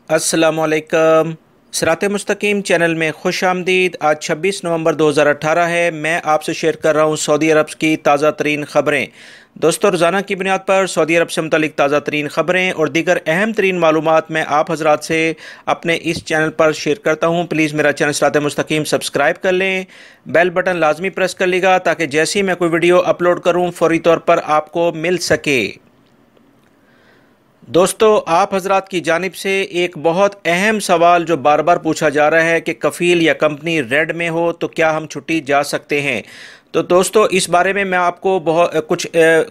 अस्सलामुअलैकुम। सिरात मुस्तकीम चैनल में खुश आमदीद। आज 26 नवंबर 2018 है। मैं आपसे शेयर कर रहा हूँ सऊदी अरब की ताज़ा तरीन ख़बरें। दोस्तों, रोज़ाना की बुनियाद पर सऊदी अरब से मुतालिक ताज़ा तरीन ख़बरें और दीगर अहम तरीन मालूमात मैं आप हज़रात से अपने इस चैनल पर शेयर करता हूँ। प्लीज़ मेरा चैनल सिरात मुस्तकीम सब्सक्राइब कर लें, बेल बटन लाजमी प्रेस कर लीजिएगा ताकि जैसे ही मैं कोई वीडियो अपलोड करूँ फौरी तौर पर आपको मिल सके। दोस्तों, आप हजरात की जानिब से एक बहुत अहम सवाल जो बार बार पूछा जा रहा है कि कफ़ील या कंपनी रेड में हो तो क्या हम छुट्टी जा सकते हैं। तो दोस्तों, इस बारे में मैं आपको बहुत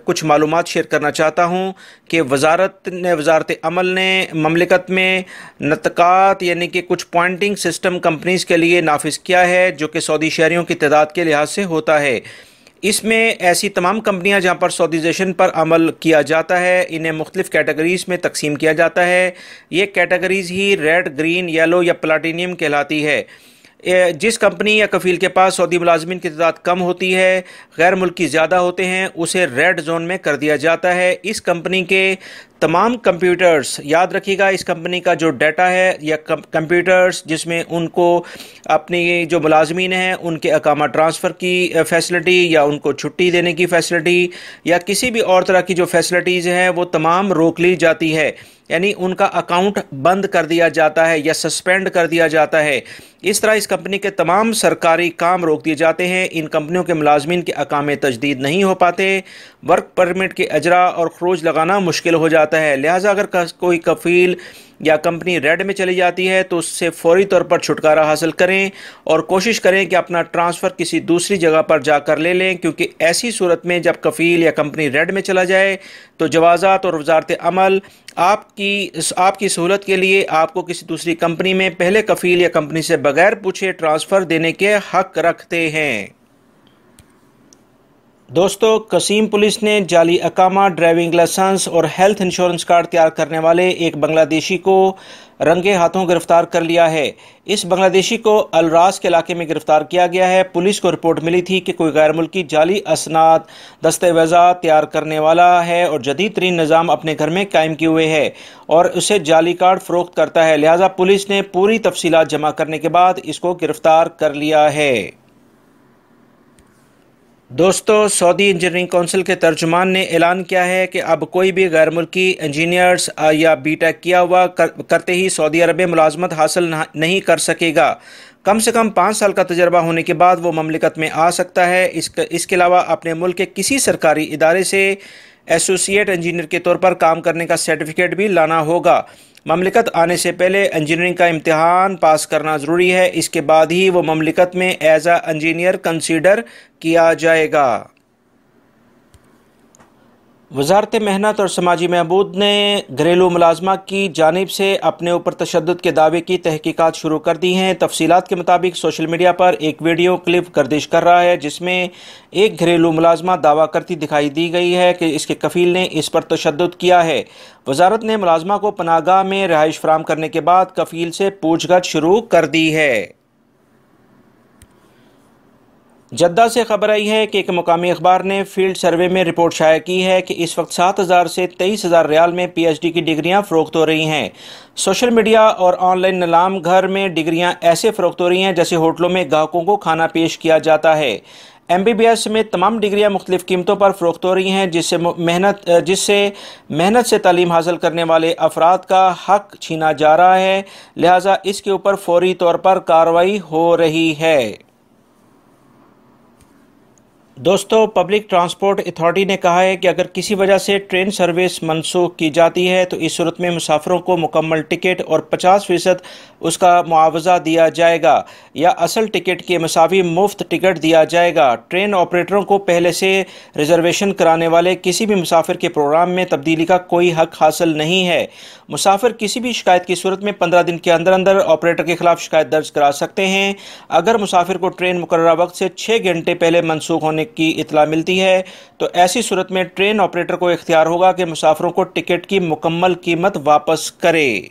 कुछ मालूमात शेयर करना चाहता हूं कि वजारत अमल ने ममलिकत में नतकात यानी कि कुछ पॉइंटिंग सिस्टम कंपनीज़ के लिए नाफिज किया है जो कि सऊदी शहरियों की तादाद के लिहाज से होता है। इसमें ऐसी तमाम कंपनियां जहां पर सऊदीजेशन पर अमल किया जाता है, इन्हें मुख्तलिफ कैटेगरीज़ में तकसीम किया जाता है। ये कैटेगरीज़ ही रेड, ग्रीन, येलो या प्लाटीनियम कहलाती है। जिस कंपनी या कफ़ील के पास सऊदी मुलाजमीन की तादाद कम होती है, गैर मुल्की ज़्यादा होते हैं, उसे रेड जोन में कर दिया जाता है। इस कंपनी के तमाम कंप्यूटर्स, याद रखिएगा, इस कंपनी का जो डाटा है या कंप्यूटर्स जिसमें उनको अपनी जो मुलाजमीन हैं उनके अकामा ट्रांसफ़र की फैसिलिटी या उनको छुट्टी देने की फ़ैसिलिटी या किसी भी और तरह की जो फैसिलिटीज़ हैं वो तमाम रोक ली जाती है, यानी उनका अकाउंट बंद कर दिया जाता है या सस्पेंड कर दिया जाता है। इस तरह इस कंपनी के तमाम सरकारी काम रोक दिए जाते हैं। इन कंपनियों के मुलाजमीन के अकामे तजदीद नहीं हो पाते, वर्क परमिट के अजरा और खरोज लगाना मुश्किल हो जाता है। लिहाजा अगर कोई कफ़ील या कंपनी रेड में चली जाती है तो उससे फौरी तौर पर छुटकारा हासिल करें और कोशिश करें कि अपना ट्रांसफ़र किसी दूसरी जगह पर जाकर ले लें, क्योंकि ऐसी सूरत में जब कफ़ील या कंपनी रेड में चला जाए तो जवाज़ात और वजारत अमल आपकी सहूलत के लिए आपको किसी दूसरी कंपनी में पहले कफ़ील या कंपनी से बगैर पूछे ट्रांसफ़र देने के हक रखते हैं। दोस्तों, कसीम पुलिस ने जाली अकामा, ड्राइविंग लाइसेंस और हेल्थ इंश्योरेंस कार्ड तैयार करने वाले एक बांग्लादेशी को रंगे हाथों गिरफ्तार कर लिया है। इस बांग्लादेशी को अल रास के इलाके में गिरफ्तार किया गया है। पुलिस को रिपोर्ट मिली थी कि कोई गैर मुल्की जाली असनाद दस्तावेज़ात तैयार करने वाला है और जदीद तरीन निज़ाम अपने घर में कायम किए हुए है और उसे जाली कार्ड फ़रोख्त करता है। लिहाजा पुलिस ने पूरी तफसीलात जमा करने के बाद इसको गिरफ्तार कर लिया है। दोस्तों, सऊदी इंजीनियरिंग काउंसिल के तर्जुमान ने ऐलान किया है कि अब कोई भी गैर मुल्की इंजीनियर्स या बीटेक किया हुआ करते ही सऊदी अरब में मुलाजमत हासिल नहीं कर सकेगा। कम से कम 5 साल का तजर्बा होने के बाद वो ममलिकत में आ सकता है। इसके अलावा अपने मुल्क के किसी सरकारी इदारे से एसोसिएट इंजीनियर के तौर पर काम करने का सर्टिफिकेट भी लाना होगा। ममलिकत आने से पहले इंजीनियरिंग का इम्तिहान पास करना ज़रूरी है। इसके बाद ही वो ममलिकत में एज आ इंजीनियर कंसीडर किया जाएगा। वजारत मेहनत और समाजी महबूद ने घरेलू मुलाजमा की जानिब से अपने ऊपर तशद्दुद के दावे की तहकीकात शुरू कर दी हैं। तफसीलात के मुताबिक सोशल मीडिया पर एक वीडियो क्लिप गर्दिश कर रहा है जिसमें एक घरेलू मुलाजमा दावा करती दिखाई दी गई है कि इसके कफ़ील ने इस पर तशद्दुद किया है। वजारत ने मुलाजमा को पनाहगाह में रिहाइश फराहम करने के बाद कफ़ील से पूछगछ शुरू कर दी है। जद्दा से खबर आई है कि एक मुकामी अखबार ने फील्ड सर्वे में रिपोर्ट शाया की है कि इस वक्त 7,000 से 23,000 रियाल में PhD की डिग्रियां फ़रोख्त हो रही हैं। सोशल मीडिया और ऑनलाइन नीलाम घर में डिग्रियां ऐसे फ़रोख्त हो रही हैं जैसे होटलों में ग्राहकों को खाना पेश किया जाता है। MBBS में तमाम डिग्रियां मुख्तलिफ कीमतों पर फ़रोख्त हो रही हैं, जिससे मेहनत से तालीम हासिल करने वाले अफराद का हक छीना जा रहा है। लिहाजा इसके ऊपर फौरी तौर पर कार्रवाई हो रही है। दोस्तों, पब्लिक ट्रांसपोर्ट अथॉरिटी ने कहा है कि अगर किसी वजह से ट्रेन सर्विस मनसूख की जाती है तो इस सूरत में मुसाफिरों को मुकम्मल टिकट और 50% उसका मुआवजा दिया जाएगा या असल टिकट के मुसावी मुफ्त टिकट दिया जाएगा। ट्रेन ऑपरेटरों को पहले से रिजर्वेशन कराने वाले किसी भी मुसाफिर के प्रोग्राम में तब्दीली का कोई हक हासिल नहीं है। मुसाफिर किसी भी शिकायत की सूरत में 15 दिन के अंदर अंदर ऑपरेटर के खिलाफ शिकायत दर्ज करा सकते हैं। अगर मुसाफिर को ट्रेन मुकर्ररा वक्त से 6 घंटे पहले मनसूख होने की इतला मिलती है तो ऐसी सूरत में ट्रेन ऑपरेटर को इख्तियार होगा कि मुसाफिरों को टिकट की मुकम्मल कीमत वापस करे।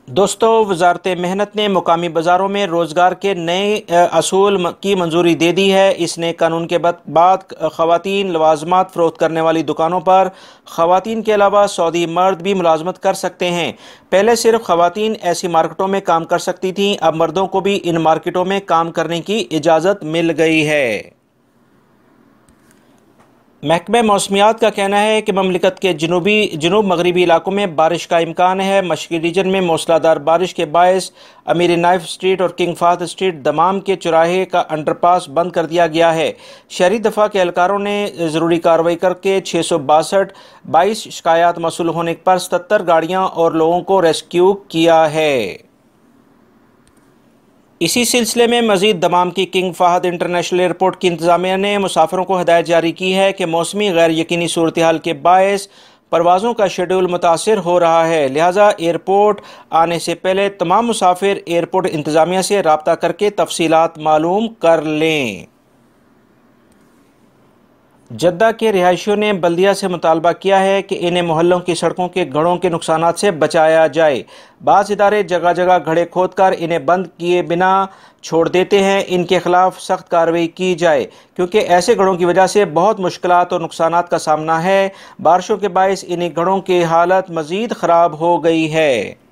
दोस्तों, वजारत मेहनत ने मुकामी बाज़ारों में रोज़गार के नए असूल की मंजूरी दे दी है। इस नए कानून के बाद ख़वातीन लवाजमात फ़रोख्त करने वाली दुकानों पर ख़वातीन के अलावा सऊदी मर्द भी मुलाजमत कर सकते हैं। पहले सिर्फ ख़वातीन ऐसी मार्केटों में काम कर सकती थीं, अब मर्दों को भी इन मार्केटों में काम करने की इजाज़त मिल गई है। महकमे मौसमियात का कहना है कि ममलिकत के जनूब मगरबी इलाकों में बारिश का इम्कान है। मशरक़ी रीजन में मूसलाधार बारिश के बायस अमीर नाइफ स्ट्रीट और किंग फाहद स्ट्रीट दमाम के चौराहे का अंडरपास बंद कर दिया गया है। शहरी दफा के एहलकारों ने ज़रूरी कार्रवाई करके 662 शिकायत मौसूल होने पर 77 गाड़ियाँ और लोगों को रेस्क्यू किया है। इसी सिलसिले में मजीद दमाम की किंग फाहद इंटरनेशनल एयरपोर्ट की इंतजामिया ने मुसाफिरों को हिदायत जारी की है कि मौसमी गैर यकीनी सूरत हाल के बायस परवाज़ों का शेड्यूल मुतासिर हो रहा है, लिहाजा एयरपोर्ट आने से पहले तमाम मुसाफिर एयरपोर्ट इंतजामिया से रब्ता करके तफसीलात मालूम कर लें। जद्दा के रिहायशियों ने बल्दिया से मुतालबा किया है कि इन्हें मोहल्लों की सड़कों के घड़ों के नुकसानात से बचाया जाए। बाज़ इदारे जगह जगह घड़े खोद कर इन्हें बंद किए बिना छोड़ देते हैं। इनके खिलाफ सख्त कार्रवाई की जाए, क्योंकि ऐसे घड़ों की वजह से बहुत मुश्किलात और नुकसानात का सामना है। बारिशों के बायस इन्हीं घड़ों की हालत मज़ीद ख़राब हो गई है।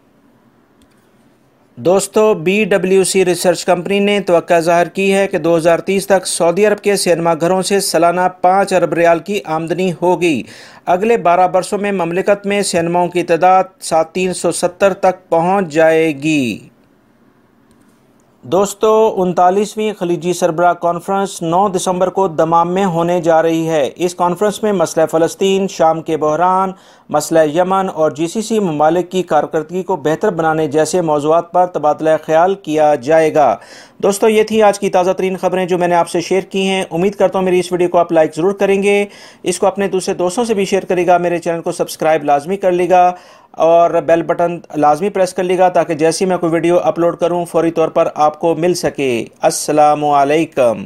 दोस्तों, BWC रिसर्च कंपनी ने तवक्का ज़ाहिर की है कि 2030 तक सऊदी अरब के सिनेमा घरों से सालाना 5 अरब रियाल की आमदनी होगी। अगले 12 बरसों में ममलिकत में सिनेमाओं की तादाद 370 तक पहुँच जाएगी। दोस्तों, 39वीं खलीजी सरबराह कॉन्फ्रेंस 9 दिसंबर को दमाम में होने जा रही है। इस कॉन्फ्रेंस में मसला फ़लस्तीन, शाम के बहरान, मसला यमन और GCC ममालिक की कारकर्दगी को बेहतर बनाने जैसे मौज़ूआत पर तबादला ख्याल किया जाएगा। दोस्तों, ये थी आज की ताज़ा तरीन ख़बरें जो मैंने आपसे शेयर की हैं। उम्मीद करता हूँ मेरी इस वीडियो को आप लाइक ज़रूर करेंगे, इसको अपने दूसरे दोस्तों से भी शेयर करेगा, मेरे चैनल को सब्सक्राइब लाजमी कर लेगा और बेल बटन लाजमी प्रेस कर लेगा ताकि जैसे ही मैं कोई वीडियो अपलोड करूं फौरी तौर पर आपको मिल सके। अस्सलामु अलैकुम।